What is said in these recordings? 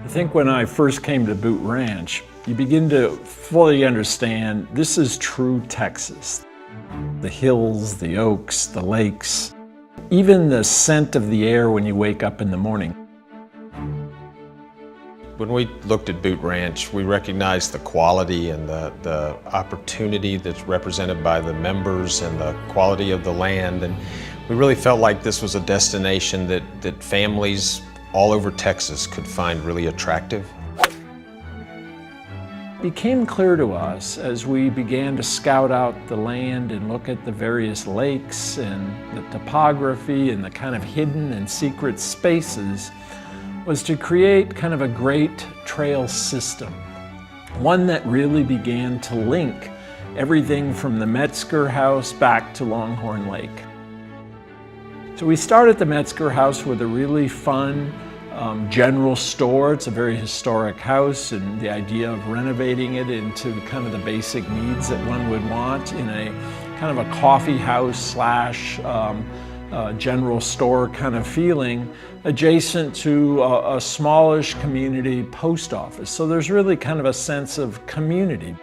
I think when I first came to Boot Ranch, you begin to fully understand this is true Texas. The hills, the oaks, the lakes, even the scent of the air when you wake up in the morning. When we looked at Boot Ranch, we recognized the quality and the opportunity that's represented by the members and the quality of the land. And we really felt like this was a destination that families all over Texas could find really attractive. It became clear to us as we began to scout out the land and look at the various lakes and the topography and the kind of hidden and secret spaces was to create kind of a great trail system. One that really began to link everything from the Metzger house back to Longhorn Lake. So we start at the Metzger house with a really fun general store. It's a very historic house, and the idea of renovating it into kind of the basic needs that one would want in a kind of a coffee house slash general store kind of feeling, adjacent to a smallish community post office. So there's really kind of a sense of community.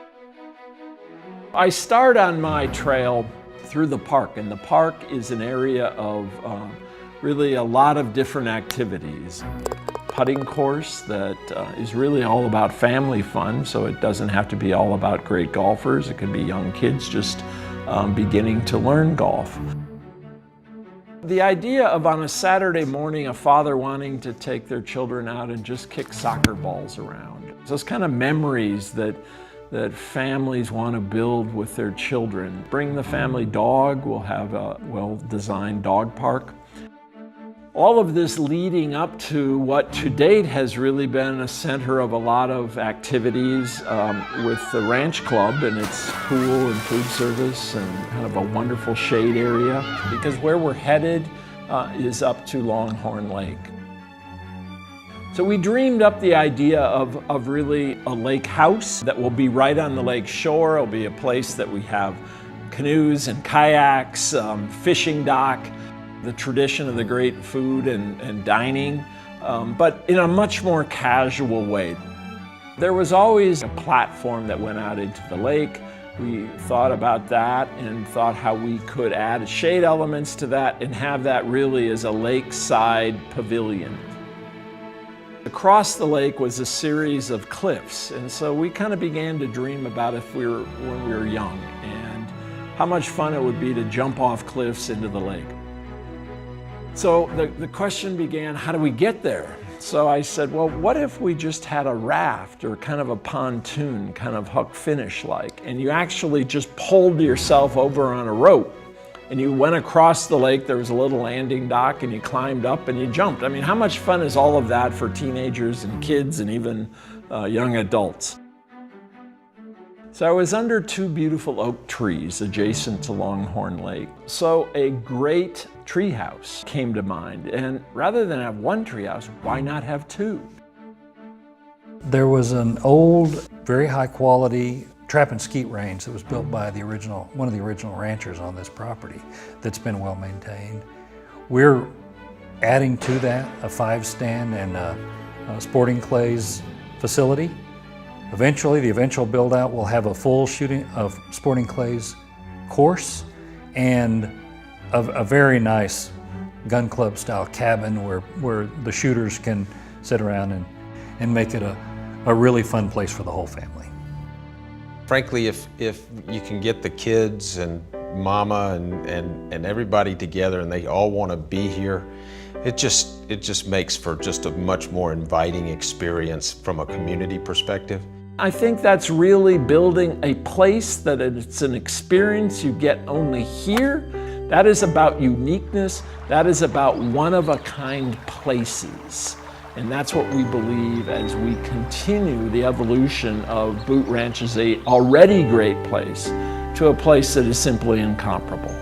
I start on my trail through the park, and the park is an area of really a lot of different activities. Putting course that is really all about family fun, so it doesn't have to be all about great golfers. It can be young kids just beginning to learn golf. The idea of on a Saturday morning a father wanting to take their children out and just kick soccer balls around. Those kind of memories that families want to build with their children. Bring the family dog, we'll have a well-designed dog park. All of this leading up to what to date has really been a center of a lot of activities with the Ranch Club and its pool and food service and kind of a wonderful shade area, because where we're headed is up to Longhorn Lake. So we dreamed up the idea of really a lake house that will be right on the lake shore. It'll be a place that we have canoes and kayaks, fishing dock, the tradition of the great food and dining, but in a much more casual way. There was always a platform that went out into the lake. We thought about that and thought how we could add shade elements to that and have that really as a lakeside pavilion. Across the lake was a series of cliffs, and so we kind of began to dream about when we were young and how much fun it would be to jump off cliffs into the lake. So the question began, how do we get there? So I said, well, what if we just had a raft or kind of a pontoon, kind of hook finish like, and you actually just pulled yourself over on a rope and you went across the lake, there was a little landing dock, and you climbed up and you jumped. I mean, how much fun is all of that for teenagers and kids and even young adults? So I was under two beautiful oak trees adjacent to Longhorn Lake. So a great treehouse came to mind, and rather than have one treehouse, why not have two? There was an old, very high quality trap and skeet range that was built by one of the original ranchers on this property that's been well maintained. We're adding to that a 5-stand and a sporting clays facility. Eventually, the eventual build out will have a full shooting of sporting clays course and a very nice gun club style cabin where the shooters can sit around and make it a really fun place for the whole family. Frankly, if you can get the kids and mama and everybody together and they all want to be here, it just makes for just a much more inviting experience from a community perspective. I think that's really building a place that it's an experience you get only here. That is about uniqueness. That is about one-of-a-kind places. And that's what we believe as we continue the evolution of Boot Ranch as a already great place to a place that is simply incomparable.